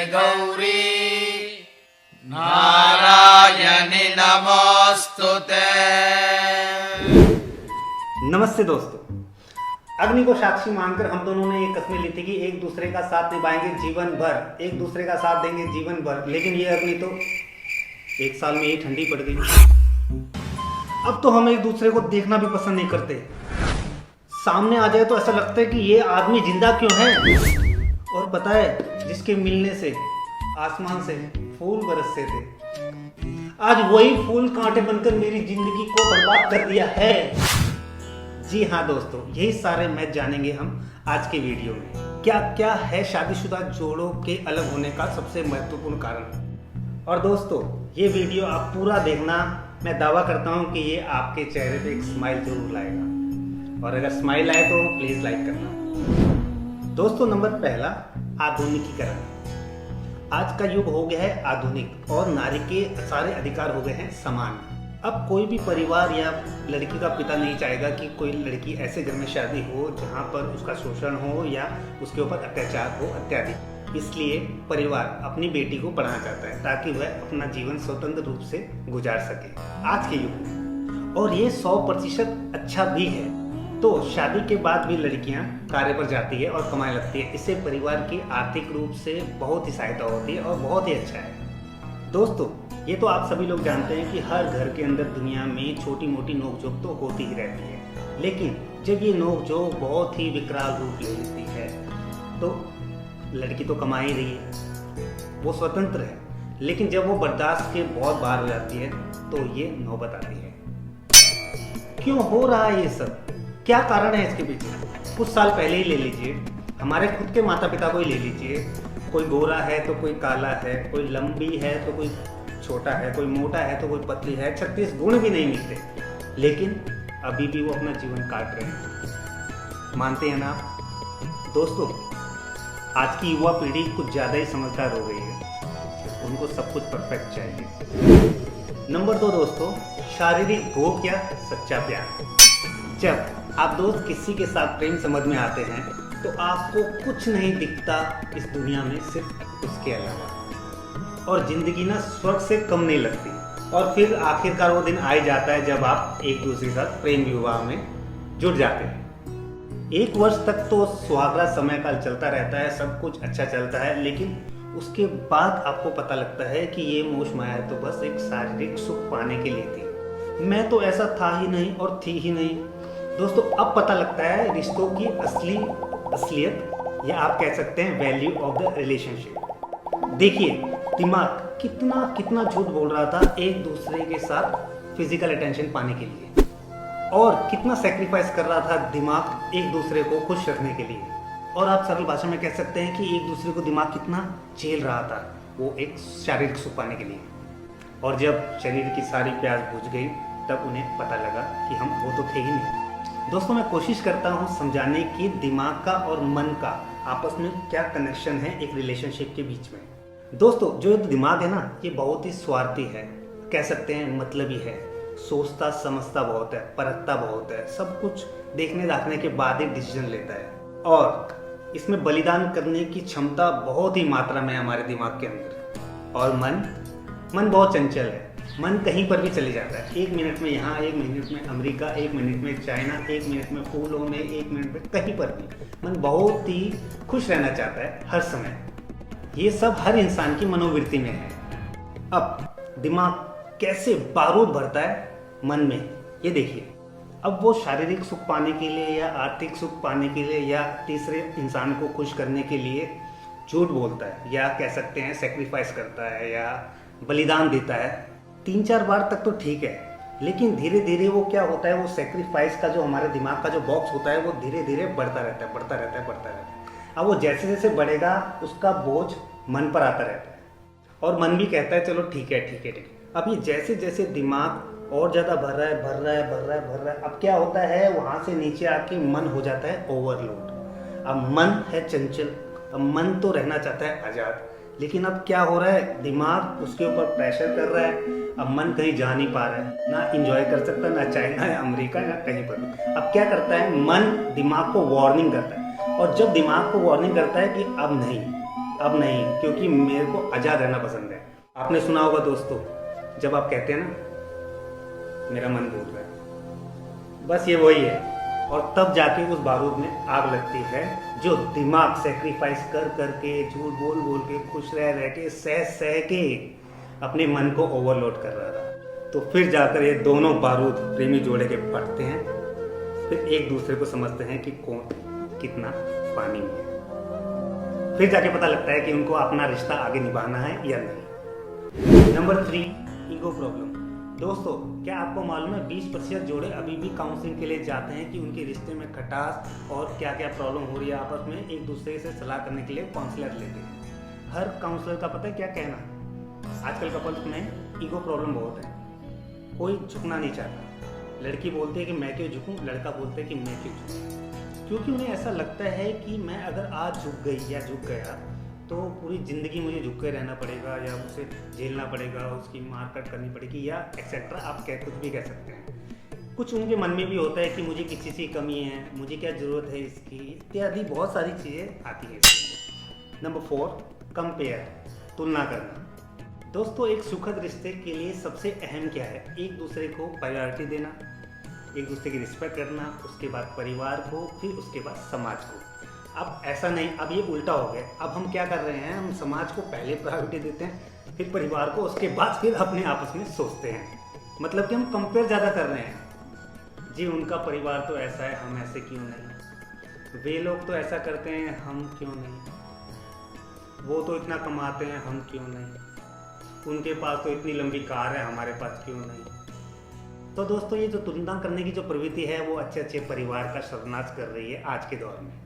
गौरी नारायणी नमोस्तुते। नमस्ते दोस्तों, अग्नि को साक्षी मानकर हम दोनों ने एक कसम ली थी कि एक दूसरे का साथ निभाएंगे जीवन भर, एक दूसरे का साथ देंगे जीवन भर। लेकिन ये अग्नि तो एक साल में ही ठंडी पड़ गई। अब तो हम एक दूसरे को देखना भी पसंद नहीं करते। सामने आ जाए तो ऐसा लगता है कि ये आदमी जिंदा क्यों है। और पता है, जिसके मिलने से आसमान से फूल बरसते थे, आज वही फूल कांटे बनकर मेरी जिंदगी को बर्बाद कर दिया है। जी हाँ दोस्तों, यही सारे मैच जानेंगे हम आज के वीडियो में। क्या क्या है शादीशुदा जोड़ों के अलग होने का सबसे महत्वपूर्ण कारण। और दोस्तों, ये वीडियो आप पूरा देखना। मैं दावा करता हूँ कि ये आपके चेहरे पे एक स्माइल जरूर लाएगा, और अगर स्माइल आए तो प्लीज लाइक करना। दोस्तों, नंबर पहला, आधुनिकीकरण। आज का युग हो गया है आधुनिक, और नारी के सारे अधिकार हो गए हैं समान। अब कोई भी परिवार या लड़की का पिता नहीं चाहेगा कि कोई लड़की ऐसे घर में शादी हो जहां पर उसका शोषण हो या उसके ऊपर अत्याचार हो अत्याधिक। इसलिए परिवार अपनी बेटी को पढ़ाना चाहता है ताकि वह अपना जीवन स्वतंत्र रूप से गुजार सके आज के युग में। और ये 100% अच्छा भी है। तो शादी के बाद भी लड़कियां कार्य पर जाती है और कमाने लगती है। इससे परिवार की आर्थिक रूप से बहुत ही सहायता होती है और बहुत ही अच्छा है। दोस्तों, ये तो आप सभी लोग जानते हैं कि हर घर के अंदर दुनिया में छोटी मोटी नोकझोंक तो होती ही रहती है। लेकिन जब ये नोकझोंक बहुत ही विकराल रूप ले लेती है तो लड़की तो कमा ही रही है, वो स्वतंत्र है, लेकिन जब वो बर्दाश्त के बहुत बाहर हो जाती है तो ये नौबत आती है। क्यों हो रहा है ये सब? क्या कारण है इसके पीछे? कुछ साल पहले ही ले लीजिए, हमारे खुद के माता पिता को ही ले लीजिए। कोई गोरा है तो कोई काला है, कोई लंबी है तो कोई छोटा है, कोई मोटा है तो कोई पतली है। 36 गुण भी नहीं मिलते, लेकिन अभी भी वो अपना जीवन काट रहे हैं। मानते हैं ना आप? दोस्तों, आज की युवा पीढ़ी कुछ ज़्यादा ही समझदार हो गई है। उनको सब कुछ परफेक्ट चाहिए। नंबर 2 दोस्तों, शारीरिक भोग या सच्चा प्यार। जब आप दोस्त किसी के साथ प्रेम समझ में आते हैं तो आपको कुछ नहीं दिखता इस दुनिया में सिर्फ उसके अलावा, और जिंदगी ना स्वर्ग से कम नहीं लगती। और फिर आखिरकार वो दिन आ ही जाता है जब आप एक दूसरे के साथ प्रेम विवाह में जुट जाते हैं। 1 वर्ष तक तो सुहागरा समय काल चलता रहता है, सब कुछ अच्छा चलता है, लेकिन उसके बाद आपको पता लगता है कि ये मोह माया तो बस एक शारीरिक सुख पाने के लिए थी। मैं तो ऐसा था ही नहीं और थी ही नहीं। दोस्तों, अब पता लगता है रिश्तों की असलियत, या आप कह सकते हैं वैल्यू ऑफ द रिलेशनशिप। देखिए, दिमाग कितना कितना झूठ बोल रहा था एक दूसरे के साथ फिजिकल अटेंशन पाने के लिए, और कितना सेक्रीफाइस कर रहा था दिमाग एक दूसरे को खुश रखने के लिए। और आप सरल भाषा में कह सकते हैं कि एक दूसरे को दिमाग कितना झेल रहा था वो एक शारीरिक सुख पाने के लिए। और जब शरीर की सारी प्यास बुझ गई तब उन्हें पता लगा कि हम वो तो थे ही नहीं। दोस्तों, मैं कोशिश करता हूँ समझाने की दिमाग का और मन का आपस में क्या कनेक्शन है एक रिलेशनशिप के बीच में। दोस्तों, जो दिमाग है ना, ये बहुत ही स्वार्थी है, कह सकते हैं मतलबी है। सोचता समझता बहुत है, परखता बहुत है, सब कुछ देखने दाखने के बाद ही डिसीजन लेता है। और इसमें बलिदान करने की क्षमता बहुत ही मात्रा में है हमारे दिमाग के अंदर। और मन बहुत चंचल है। मन कहीं पर भी चले जाता है। 1 मिनट में यहाँ, 1 मिनट में अमेरिका, 1 मिनट में चाइना, 1 मिनट में फूलों में, 1 मिनट में कहीं पर भी। मन बहुत ही खुश रहना चाहता है हर समय। ये सब हर इंसान की मनोवृत्ति में है। अब दिमाग कैसे बारूद भरता है मन में, ये देखिए। अब वो शारीरिक सुख पाने के लिए या आर्थिक सुख पाने के लिए या तीसरे इंसान को खुश करने के लिए झूठ बोलता है, या कह सकते हैं सेक्रीफाइस करता है या बलिदान देता है। 3-4 बार तक तो ठीक है, लेकिन धीरे धीरे वो क्या होता है, वो सेक्रीफाइस का जो हमारे दिमाग का जो बॉक्स होता है वो धीरे धीरे बढ़ता रहता है। अब वो जैसे जैसे बढ़ेगा उसका बोझ मन पर आता रहता है, और मन भी कहता है चलो ठीक है। अब ये जैसे जैसे दिमाग और ज़्यादा भर रहा है, अब क्या होता है, वहाँ से नीचे आके मन हो जाता है ओवरलोड। अब मन है चंचल, अब मन तो रहना चाहता है आज़ाद, लेकिन अब क्या हो रहा है, दिमाग उसके ऊपर प्रेशर कर रहा है। अब मन कहीं जा नहीं पा रहा है, ना इंजॉय कर सकता, ना चाइना या अमेरिका या कहीं पर। अब क्या करता है, मन दिमाग को वार्निंग करता है, और जब दिमाग को वार्निंग करता है कि अब नहीं, अब नहीं, क्योंकि मेरे को आज़ाद रहना पसंद है। आपने सुना होगा दोस्तों, जब आप कहते हैं ना मेरा मन भूल रहा है, बस ये वही है। और तब जाके उस बारूद में आग लगती है जो दिमाग सेक्रीफाइस कर करके, झूठ बोल बोल के, खुश रह के, सह सह के अपने मन को ओवरलोड कर रहा था। तो फिर जाकर ये दोनों बारूद प्रेमी जोड़े के फटते हैं, फिर एक दूसरे को समझते हैं कि कौन कितना पानी में है। फिर जाके पता लगता है कि उनको अपना रिश्ता आगे निभाना है या नहीं। Number 3, ego problem. दोस्तों, क्या आपको मालूम है 20% जोड़े अभी भी काउंसलिंग के लिए जाते हैं कि उनके रिश्ते में खटास और क्या क्या प्रॉब्लम हो रही है आपस में, एक दूसरे से सलाह करने के लिए काउंसलर लेते हैं। हर काउंसलर का पता है क्या कहना, आजकल कपल्स में ईगो प्रॉब्लम बहुत है। कोई झुकना नहीं चाहता। लड़की बोलती है कि मैं क्यों झुकूं, लड़का बोलता है कि मैं क्यों झुकूं, क्योंकि उन्हें ऐसा लगता है कि मैं अगर आज झुक गई या झुक गया तो पूरी ज़िंदगी मुझे झुक के रहना पड़ेगा, या उसे झेलना पड़ेगा, उसकी मारकाट करनी पड़ेगी, या एक्सेट्रा, आप कुछ भी कह सकते हैं। कुछ उनके मन में भी होता है कि मुझे किसी चीज़ की कमी है, मुझे क्या ज़रूरत है इसकी, इत्यादि बहुत सारी चीज़ें आती हैं इसमें। नंबर 4, कंपेयर, तुलना करना। दोस्तों, एक सुखद रिश्ते के लिए सबसे अहम क्या है? एक दूसरे को प्रायोरिटी देना, एक दूसरे की रिस्पेक्ट करना, उसके बाद परिवार को, फिर उसके बाद समाज को। अब ऐसा नहीं, अब ये उल्टा हो गया। अब हम क्या कर रहे हैं, हम समाज को पहले प्रायोरिटी देते हैं, फिर परिवार को, उसके बाद फिर अपने आपस में सोचते हैं। मतलब कि हम कंपेयर ज़्यादा कर रहे हैं। जी उनका परिवार तो ऐसा है, हम ऐसे क्यों नहीं, वे लोग तो ऐसा करते हैं, हम क्यों नहीं, वो तो इतना कमाते हैं, हम क्यों नहीं, उनके पास तो इतनी लंबी कार है, हमारे पास क्यों नहीं। तो दोस्तों, ये जो तुलना करने की जो प्रवृत्ति है वो अच्छे अच्छे परिवार का सर्वनाश कर रही है आज के दौर में।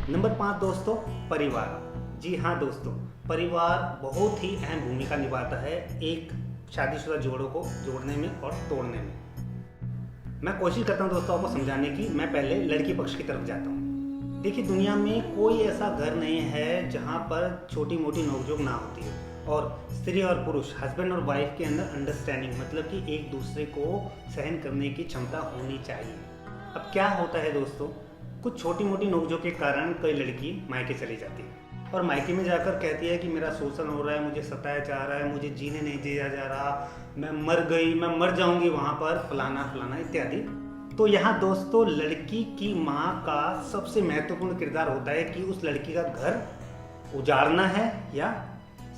नंबर 5 दोस्तों, परिवार। जी हाँ दोस्तों, परिवार बहुत ही अहम भूमिका निभाता है एक शादीशुदा जोड़ों को जोड़ने में और तोड़ने में। मैं कोशिश करता हूँ दोस्तों आपको समझाने की। मैं पहले लड़की पक्ष की तरफ जाता हूँ। देखिए, दुनिया में कोई ऐसा घर नहीं है जहाँ पर छोटी मोटी नोकझोंक ना होती है, और स्त्री और पुरुष, हस्बैंड और वाइफ के अंदर अंडरस्टैंडिंग, मतलब कि एक दूसरे को सहन करने की क्षमता होनी चाहिए। अब क्या होता है दोस्तों, कुछ छोटी मोटी नोकझोंक के कारण कई लड़की मायके चली जाती है और मायके में जाकर कहती है कि मेरा शोषण हो रहा है, मुझे सताया जा रहा है, मुझे जीने नहीं दिया जा रहा, मैं मर गई, मैं मर जाऊंगी वहाँ पर, फलाना फलाना इत्यादि। तो यहाँ दोस्तों, लड़की की माँ का सबसे महत्वपूर्ण किरदार होता है कि उस लड़की का घर उजाड़ना है या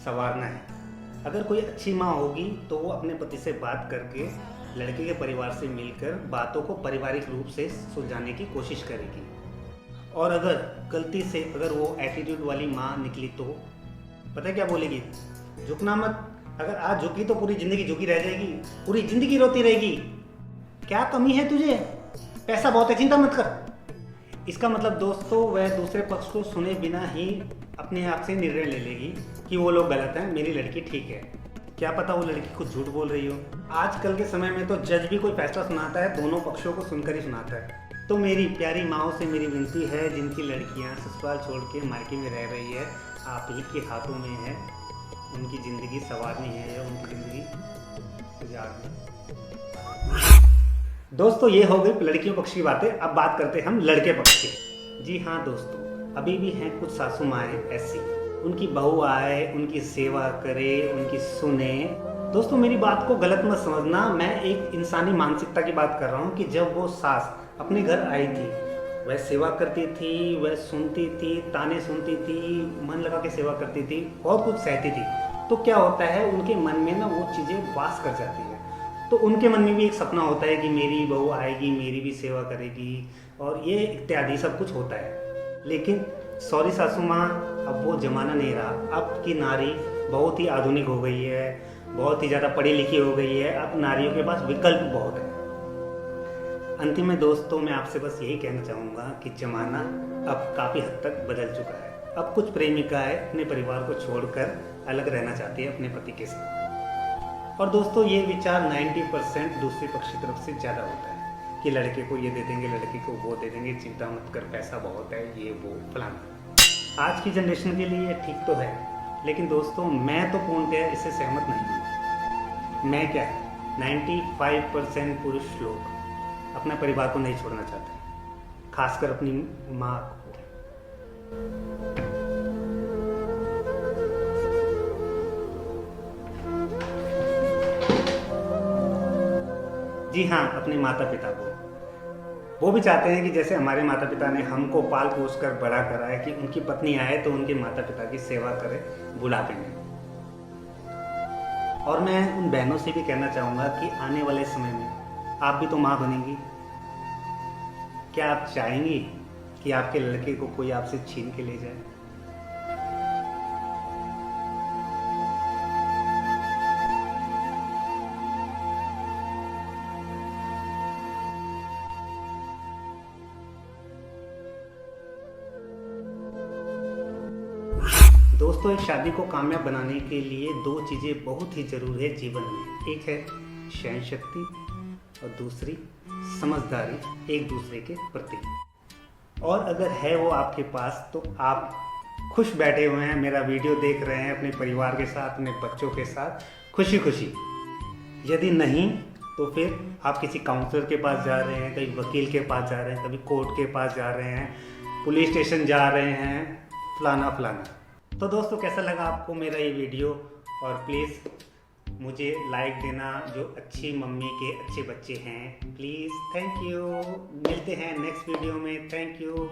संवारना है। अगर कोई अच्छी माँ होगी तो वो अपने पति से बात करके लड़के के परिवार से मिलकर बातों को पारिवारिक रूप से सुलझाने की कोशिश करेगी। और अगर गलती से अगर वो एटीट्यूड वाली माँ निकली तो पता है क्या बोलेगी? झुकना मत, अगर आज झुकी तो पूरी ज़िंदगी झुकी रह जाएगी, पूरी ज़िंदगी रोती रहेगी, क्या कमी है तुझे, पैसा बहुत है, चिंता मत कर। इसका मतलब दोस्तों, वह दूसरे पक्ष को सुने बिना ही अपने आप से निर्णय ले लेगी कि वो लोग गलत हैं, मेरी लड़की ठीक है। क्या पता वो लड़की कुछ झूठ बोल रही हो। आजकल के समय में तो जज भी कोई फैसला सुनाता है, दोनों पक्षों को सुनकर ही सुनाता है। तो मेरी प्यारी माओ से मेरी विनती है, जिनकी लड़कियां ससुराल छोड़ के मायके में रह रही है, आप ही के हाथों में है उनकी ज़िंदगी संवारनी है या उनकी ज़िंदगी उजाड़नी। दोस्तों, ये हो गई लड़कियों पक्ष की बातें। अब बात करते हैं हम लड़के पक्ष की। जी हाँ दोस्तों, अभी भी हैं कुछ सासू माएँ ऐसी, उनकी बहू आए, उनकी सेवा करे, उनकी सुने। दोस्तों, मेरी बात को गलत मत समझना, मैं एक इंसानी मानसिकता की बात कर रहा हूँ कि जब वो सास अपने घर आई थी, वह सेवा करती थी, वह सुनती थी, ताने सुनती थी, मन लगा के सेवा करती थी, बहुत कुछ सहती थी, तो क्या होता है उनके मन में ना वो चीज़ें वास कर जाती है। तो उनके मन में भी एक सपना होता है कि मेरी बहू आएगी, मेरी भी सेवा करेगी, और ये इत्यादि सब कुछ होता है। लेकिन सॉरी सासू माँ, अब वो ज़माना नहीं रहा। अब की नारी बहुत ही आधुनिक हो गई है, बहुत ही ज़्यादा पढ़ी लिखी हो गई है, अब नारियों के पास विकल्प बहुत है। अंतिम में दोस्तों, मैं आपसे बस यही कहना चाहूँगा कि ज़माना अब काफ़ी हद तक बदल चुका है। अब कुछ प्रेमिकाएँ अपने परिवार को छोड़कर अलग रहना चाहती है अपने पति के साथ। और दोस्तों, ये विचार 90% दूसरे पक्ष की तरफ से ज़्यादा होता है कि लड़के को ये दे देंगे, लड़के को वो दे देंगे, चिंता मत कर, पैसा बहुत है, ये वो फलाना। आज की जनरेशन के लिए ये ठीक तो है, लेकिन दोस्तों मैं तो पूर्णतः इससे सहमत नहीं हूँ। मैं क्या, 95% पुरुष लोग अपने परिवार को नहीं छोड़ना चाहते, खासकर अपनी माँ को। जी हाँ, अपने माता पिता को। वो भी चाहते हैं कि जैसे हमारे माता पिता ने हमको पाल पोस कर बड़ा करा है, कि उनकी पत्नी आए तो उनके माता पिता की सेवा करे बुढ़ापे में। और मैं उन बहनों से भी कहना चाहूँगा कि आने वाले समय में आप भी तो माँ बनेंगी। क्या आप चाहेंगी कि आपके लड़के को कोई आपसे छीन के ले जाए? दोस्तों, एक शादी को कामयाब बनाने के लिए दो चीज़ें बहुत ही ज़रूरी है जीवन में। एक है सहन शक्ति और दूसरी समझदारी एक दूसरे के प्रति। और अगर है वो आपके पास तो आप खुश बैठे हुए हैं, मेरा वीडियो देख रहे हैं अपने परिवार के साथ, अपने बच्चों के साथ खुशी खुशी। यदि नहीं तो फिर आप किसी काउंसलर के पास जा रहे हैं, कभी वकील के पास जा रहे हैं, कभी कोर्ट के पास जा रहे हैं, पुलिस स्टेशन जा रहे हैं, फलाना फलाना। तो दोस्तों, कैसा लगा आपको मेरा ये वीडियो? और प्लीज़ मुझे लाइक देना जो अच्छी मम्मी के अच्छे बच्चे हैं। Please, thank you. मिलते हैं नेक्स्ट वीडियो में। Thank you.